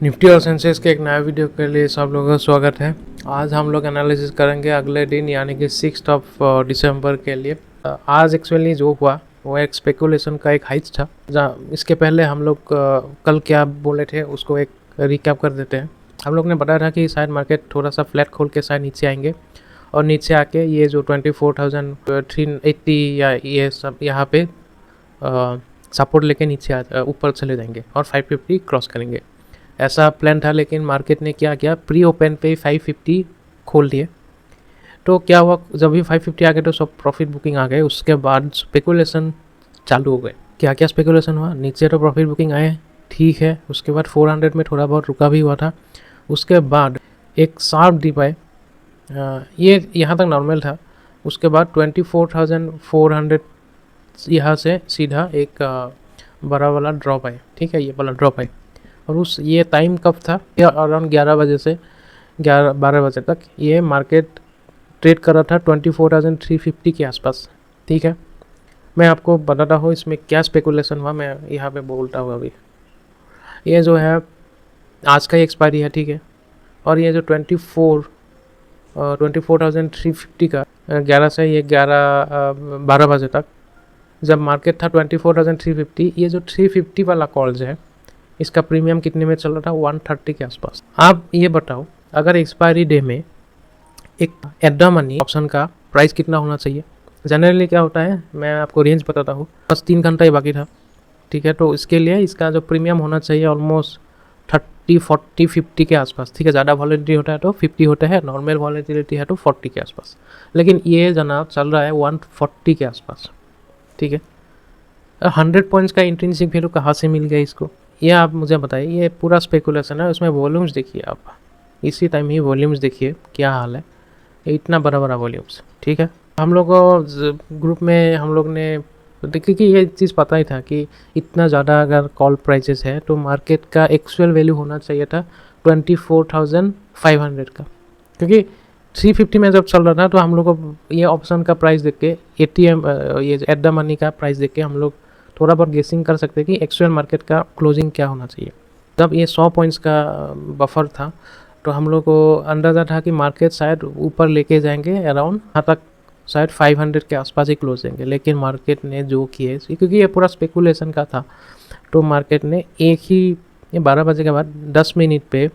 Nifty और Sensex के एक नया वीडियो के लिए सब लोगों का स्वागत है। आज हम लोग एनालिसिस करेंगे अगले दिन यानी कि 6 दिसंबर के लिए। आज एक्चुअली जो हुआ वो एक स्पेकुलेशन का एक हाइट था। जहाँ इसके पहले हम लोग कल क्या बोले थे उसको एक रिकैप कर देते हैं। हम लोग ने बताया था कि शायद मार्केट थोड़ा सा फ्लैट खोल के शायद नीचे आएंगे और नीचे आके ये जो 24,380 या ये सब यहाँ पे सपोर्ट लेके नीचे ऊपर चले जाएंगे और 550 क्रॉस करेंगे, ऐसा प्लान था। लेकिन मार्केट ने क्या किया, प्री ओपन पे 550 खोल दिए। तो क्या हुआ, जब भी 550 आ गए तो सब प्रॉफिट बुकिंग आ गए। उसके बाद स्पेकुलेशन चालू हो गए। क्या क्या स्पेकुलेशन हुआ, नीचे तो प्रॉफिट बुकिंग आए, ठीक है। उसके बाद 400 में थोड़ा बहुत रुका भी हुआ था। उसके बाद एक शार्प डिप आए, ये यहाँ तक नॉर्मल था। उसके बाद 24,400 यहाँ से सीधा एक बड़ा वाला ड्रॉप आए, ठीक है, ये वाला ड्रॉप आए। और उस ये टाइम कब था, अराउंड 11 बजे से 12 बजे तक ये मार्केट ट्रेड कर रहा था 24,350 के आसपास, ठीक है। मैं आपको बताता हूँ इसमें क्या स्पेकुलेशन हुआ, मैं यहाँ पे बोलता हूँ। अभी ये जो है आज का ही एक्सपायरी है, ठीक है। और ये जो 24,350 का 11 से ये 12 बजे तक जब मार्केट था 24,350, ये जो 350 वाला कॉल्स है इसका प्रीमियम कितने में चल रहा था, 130 के आसपास। आप ये बताओ, अगर एक्सपायरी डे में एक एट द मनी ऑप्शन का प्राइस कितना होना चाहिए। जनरली क्या होता है, मैं आपको रेंज बताता हूँ, बस 3 घंटा ही बाकी था, ठीक है। तो इसके लिए इसका जो प्रीमियम होना चाहिए ऑलमोस्ट 30, 40, 50 के आसपास, ठीक है। ज़्यादा वॉलेटिलिटी होता है तो 50 होता है, नॉर्मल वॉलेटिलिटी है तो 40 के आसपास। लेकिन ये जनाब चल रहा है 140 के आसपास, ठीक है। 100 पॉइंट्स का इंट्रिंसिक वैल्यू कहाँ से मिल गया इसको, ये आप मुझे बताइए। ये पूरा स्पेकुलेशन है। उसमें वॉल्यूम्स देखिए आप, इसी टाइम ही वॉल्यूम्स देखिए क्या हाल है। ये इतना बड़ा बड़ा वॉल्यूम्स, ठीक है। हम लोग ग्रुप में हम लोग ने देखिए कि ये चीज़ पता ही था कि इतना ज़्यादा अगर कॉल प्राइसेस है तो मार्केट का एक्चुअल वैल्यू होना चाहिए था 24,500 का, क्योंकि 350 में जब चल रहा था तो हम लोग को ये ऑप्शन का प्राइस देख के ATM ये एट द मनी का प्राइस देख के हम लोग थोड़ा बहुत गेसिंग कर सकते हैं कि एक्चुअल मार्केट का क्लोजिंग क्या होना चाहिए। तब ये 100 पॉइंट्स का बफर था तो हम लोग को अंदाज़ा था कि मार्केट शायद ऊपर लेके जाएंगे अराउंड यहाँ तक, शायद 500 के आसपास ही क्लोज देंगे। लेकिन मार्केट ने जो किए, क्योंकि ये पूरा स्पेकुलेशन का था, तो मार्केट ने एक ही ये 12 बजे के बाद 10 मिनट पे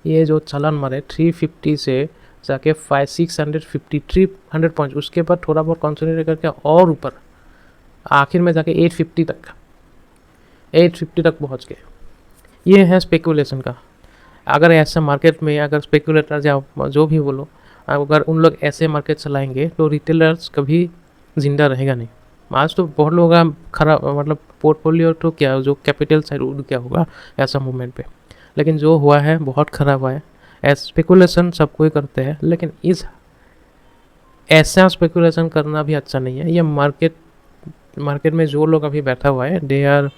ये जो चलन मारे 350 से जाके 650 300 पॉइंट, उसके बाद थोड़ा बहुत कॉन्सेंट्रेट करके और ऊपर आखिर में जाके 850 तक पहुंच गए। ये है स्पेकुलेशन का। अगर ऐसा मार्केट में अगर स्पेकुलेटर या जो भी बोलो, अगर उन लोग ऐसे मार्केट चलाएंगे तो रिटेलर्स कभी ज़िंदा रहेगा नहीं। आज तो बहुत लोगों का खराब, मतलब पोर्टफोलियो तो क्या, जो कैपिटल साइड उड़ क्या होगा ऐसा मूवमेंट पे। लेकिन जो हुआ है बहुत ख़राब हुआ है। स्पेकुलेशन सब कोई करते हैं, लेकिन इस ऐसा स्पेकुलेशन करना भी अच्छा नहीं है। ये मार्केट में जो लोग अभी बैठा हुआ है, दे आर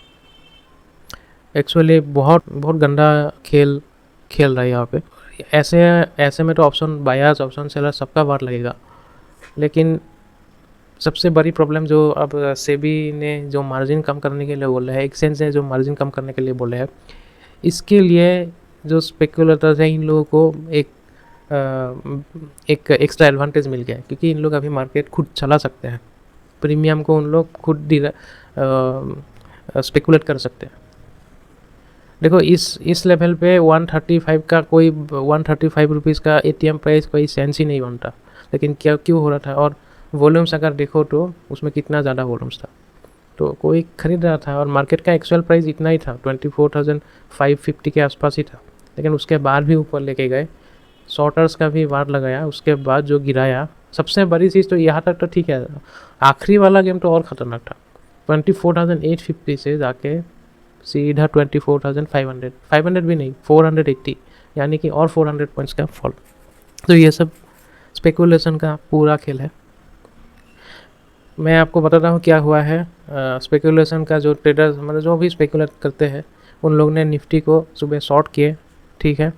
एक्चुअली बहुत गंदा खेल रहा है यहाँ पे। ऐसे में तो ऑप्शन बायर्स, ऑप्शन सेलर सबका बार लगेगा। लेकिन सबसे बड़ी प्रॉब्लम जो अब सेबी ने जो मार्जिन कम करने के लिए बोला है, एक्सचेंज ने जो मार्जिन कम करने के लिए बोला है, इसके लिए जो स्पेकुलेटर्स हैं इन लोगों को एक एक्स्ट्रा एडवांटेज मिल गया है, क्योंकि इन लोग अभी मार्केट खुद चला सकते हैं। प्रीमियम को उन लोग खुद स्पेकुलेट कर सकते हैं। देखो इस लेवल पे 135 का कोई 135 रुपीज़ का ATM प्राइस कोई सेंस ही नहीं बनता। लेकिन क्या क्यों हो रहा था, और वॉल्यूम्स अगर देखो तो उसमें कितना ज़्यादा वॉल्यूम्स था, तो कोई खरीद रहा था। और मार्केट का एक्चुअल प्राइस इतना ही था, 24,550 के आसपास ही था। लेकिन उसके बाद भी ऊपर लेके गए, शॉर्टर्स का भी वार लगाया, उसके बाद जो गिराया। सबसे बड़ी चीज़ तो यहाँ तक तो ठीक है, आखिरी वाला गेम तो और ख़तरनाक था। 24,850 से जाके सीधा 24,500, 500 भी नहीं, 480, यानी कि और 400 पॉइंट्स का फॉल। तो ये सब स्पेकुलेशन का पूरा खेल है। मैं आपको बताता हूँ क्या हुआ है। स्पेकुलेशन का जो ट्रेडर्स, मतलब जो भी स्पेकुलेट करते हैं, उन लोग ने निफ्टी को सुबह शॉर्ट किए, ठीक है।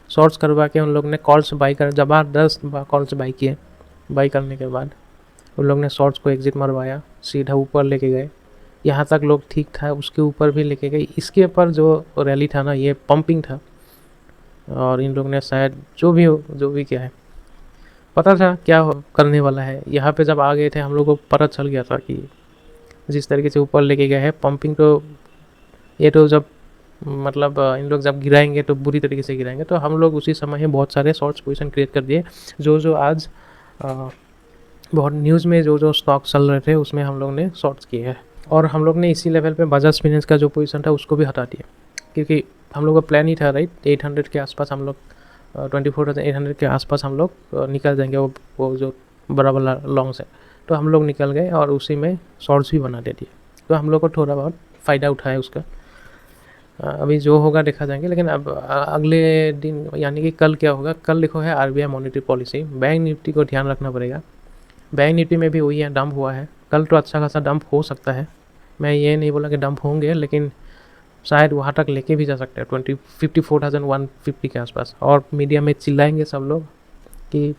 शॉर्ट्स करवा के उन लोग ने कॉल्स बाई कर, ज़बरदस्त कॉल्स बाई किए। बाई करने के बाद उन लोग ने शॉर्ट्स को एग्जिट मरवाया, सीधा ऊपर लेके गए। यहाँ तक लोग ठीक था, उसके ऊपर भी लेके गए। इसके ऊपर जो रैली था ना, ये पंपिंग था, और इन लोग ने शायद जो भी क्या है, पता था क्या करने वाला है। यहाँ पे जब आ गए थे हम लोग को पता चल गया था कि जिस तरीके से ऊपर लेके गए हैं पंपिंग, तो ये तो जब मतलब इन लोग जब गिराएंगे तो बुरी तरीके से गिराएंगे। तो हम लोग उसी समय ही बहुत सारे शॉर्ट्स पोजीशन क्रिएट कर दिए। जो आज बहुत न्यूज़ में जो स्टॉक चल रहे थे उसमें हम लोग ने शॉर्ट्स किए हैं। और हम लोग ने इसी लेवल पे बजाज फाइनेंस का जो पोजीशन था उसको भी हटा दिया, क्योंकि हम लोग का प्लान ही था राइट 800 के आसपास हम लोग 24,800 के आसपास हम लोग निकल जाएंगे वो जो बड़ा वाला लॉन्ग से। तो हम लोग निकल गए और उसी में शॉर्ट्स भी बना दे दिए। तो हम लोग को थोड़ा बहुत फ़ायदा उठाया उसका। अभी जो होगा देखा जाएंगे। लेकिन अब अगले दिन यानी कि कल क्या होगा, कल लिखो है RBI monetary policy. Bank Nifty को ध्यान रखना पड़ेगा। बैंक निफ्टी में भी वही है, डंप हुआ है। कल तो अच्छा खासा डंप हो सकता है, मैं ये नहीं बोला कि डंप होंगे, लेकिन शायद वहाँ तक लेके भी जा सकते हैं 54,150 के आसपास। और मीडिया में चिल्लाएंगे सब लोग कि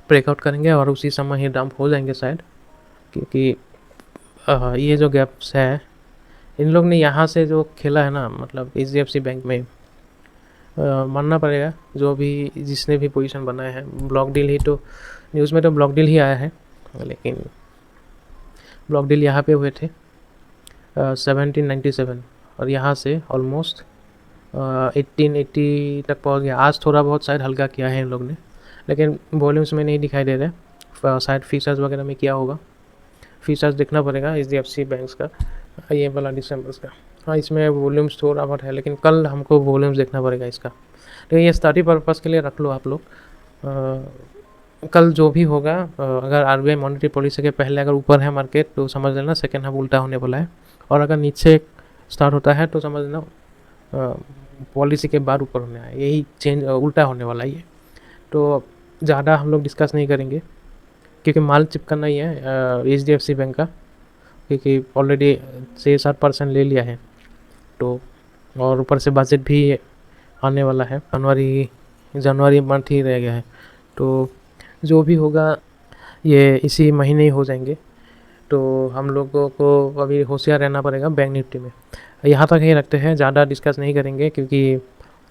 ब्रेकआउट करेंगे और उसी समय ही डंप हो जाएंगे शायद, क्योंकि ये जो गैप्स है इन लोग ने यहाँ से जो खेला है ना, मतलब एचडीएफसी बैंक में मानना पड़ेगा। जो भी जिसने भी पोजीशन बनाया है, ब्लॉक डील ही तो न्यूज़ में तो ब्लॉक डील ही आया है, लेकिन ब्लॉक डील यहाँ पे हुए थे 1797 और यहाँ से ऑलमोस्ट 1880 तक पहुँच गया। आज थोड़ा बहुत शायद हल्का किया है इन लोग ने, लेकिन वॉल्यूम्स में नहीं दिखाई दे रहे। शायद फीचर्स वगैरह में किया होगा, फीचर्स देखना पड़ेगा एचडीएफसी बैंक्स का, ये वाला दिसंबर का। हाँ, इसमें वॉल्यूम्स थोड़ा बहुत है, लेकिन कल हमको वॉल्यूम्स देखना पड़ेगा इसका। तो ये स्टडी पर्पज़ के लिए रख लो आप लोग। कल जो भी होगा, अगर आरबीआई मॉनेटरी पॉलिसी के पहले अगर ऊपर है मार्केट तो समझ लेना सेकेंड हाफ उल्टा होने वाला है, और अगर नीचे स्टार्ट होता है तो समझ लेना पॉलिसी के बाद ऊपर होने आए, यही चेंज उल्टा होने वाला है ये। तो ज़्यादा हम लोग डिस्कस नहीं करेंगे, क्योंकि माल चिपकना ही है एचडीएफसी बैंक का, क्योंकि ऑलरेडी 6-7% ले लिया है। तो और ऊपर से बजट भी आने वाला है, जनवरी मंथ ही रह गया है। तो जो भी होगा ये इसी महीने ही हो जाएंगे। तो हम लोगों को अभी होशियार रहना पड़ेगा बैंक निफ्टी में। यहाँ तक ही रखते हैं, ज़्यादा डिस्कस नहीं करेंगे, क्योंकि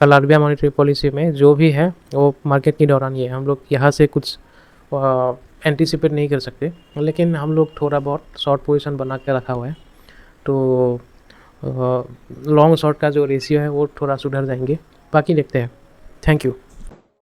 कल आरबीआई मॉनेटरी पॉलिसी में जो भी है वो मार्केट के दौरान ही है। हम लोग यहाँ से कुछ एंटिसिपेट नहीं कर सकते, लेकिन हम लोग थोड़ा बहुत शॉर्ट पोजीशन बना के रखा हुआ है। तो लॉन्ग शॉर्ट का जो रेशियो है वो थोड़ा सुधर जाएंगे। बाकी देखते हैं। Thank you.